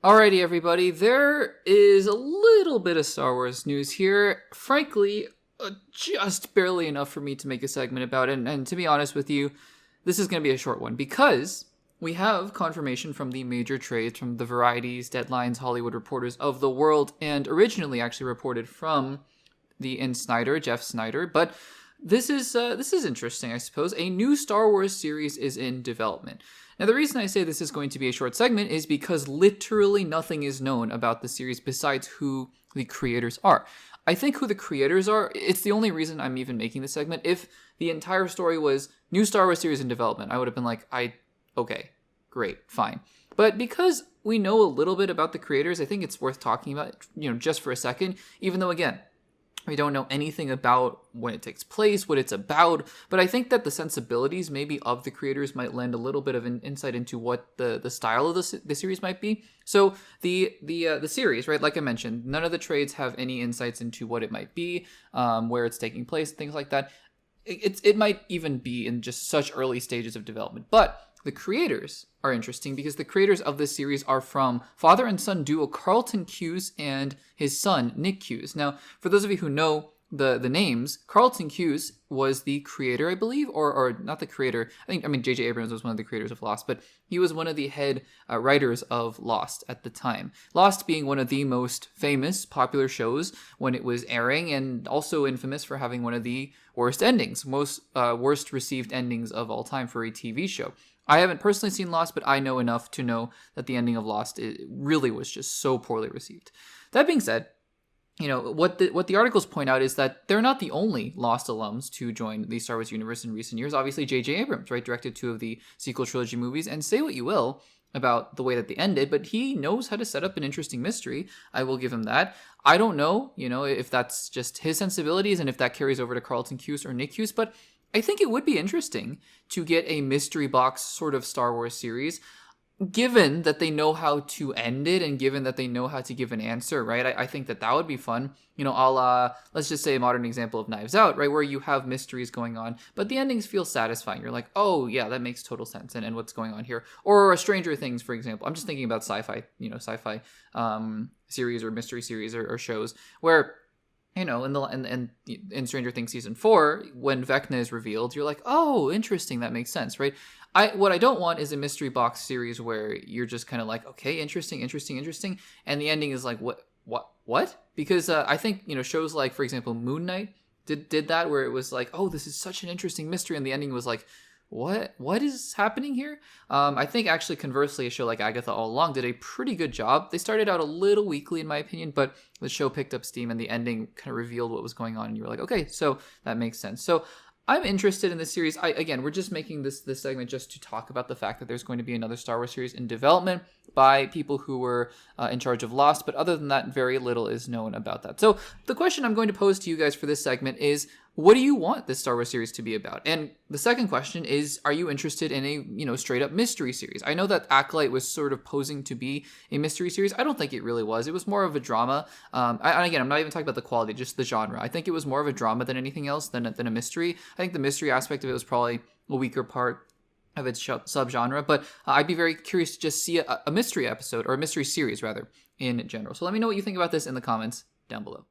Alrighty, everybody, there is a little bit of Star Wars news here. Frankly, just barely enough for me to make a segment about it. And to be honest with you, this is going to be a short one because we have confirmation from the major trades, from the varieties, Deadlines, Hollywood Reporters of the world, and originally actually reported from the Snyder, Jeff Snyder. But this is interesting, I suppose. A new Star Wars series is in development. Now, the reason I say this is going to be a short segment is because literally nothing is known about the series besides who the creators are. I think who the creators are, it's the only reason I'm even making this segment. If the entire story was new Star Wars series in development, I would have been like, okay, great, fine. But because we know a little bit about the creators, I think it's worth talking about, just for a second, even though, again, we don't know anything about when it takes place, what it's about, but I think that the sensibilities maybe of the creators might lend a little bit of an insight into what the style of the series might be. So the series, right, like I mentioned, none of the trades have any insights into what it might be, where it's taking place, things like that. It might even be in just such early stages of development, but the creators are interesting because the creators of this series are from father and son duo Carlton Cuse and his son Nick Cuse. Now, for those of you who know the names, Carlton Cuse was the creator, I believe, or not the creator. J.J. Abrams was one of the creators of Lost, but he was one of the head writers of Lost at the time. Lost being one of the most famous, popular shows when it was airing, and also infamous for having one of the worst endings, worst received endings of all time for a TV show. I haven't personally seen Lost, but I know enough to know that the ending of Lost really was just so poorly received. That being said, what the articles point out is that they're not the only Lost alums to join the Star Wars universe in recent years. Obviously, J.J. Abrams, right, directed 2 of the sequel trilogy movies, and say what you will about the way that they ended, but he knows how to set up an interesting mystery. I will give him that. I don't know, if that's just his sensibilities and if that carries over to Carlton Cuse or Nick Cuse, but I think it would be interesting to get a mystery box sort of Star Wars series, given that they know how to end it and given that they know how to give an answer, right? I think that would be fun. A la, let's just say a modern example of Knives Out, right? Where you have mysteries going on, but the endings feel satisfying. You're like, oh yeah, that makes total sense. And what's going on here? Or a Stranger Things, for example. I'm just thinking about sci-fi series or mystery series or shows where, in Stranger Things season 4, when Vecna is revealed, you're like, oh, interesting, that makes sense, right? What I don't want is a mystery box series where you're just kind of like, okay, interesting, and the ending is like, what? Because I think, shows like, for example, Moon Knight did that, where it was like, oh, this is such an interesting mystery, and the ending was like, what is happening here? I think actually conversely, a show like Agatha All Along did a pretty good job. They started out a little weakly in my opinion, but the show picked up steam and the ending kind of revealed what was going on and you were like, okay, so that makes sense. So I'm interested in this series. We're just making this segment just to talk about the fact that there's going to be another Star Wars series in development by people who were in charge of Lost, but other than that, very little is known about that. So the question I'm going to pose to you guys for this segment is, what do you want this Star Wars series to be about? And the second question is, are you interested in a, straight up mystery series? I know that Acolyte was sort of posing to be a mystery series. I don't think it really was. It was more of a drama. And again, I'm not even talking about the quality, just the genre. I think it was more of a drama than anything else, than a mystery. I think the mystery aspect of it was probably a weaker part of its subgenre, but I'd be very curious to just see a mystery episode, or a mystery series rather, in general. So let me know what you think about this in the comments down below.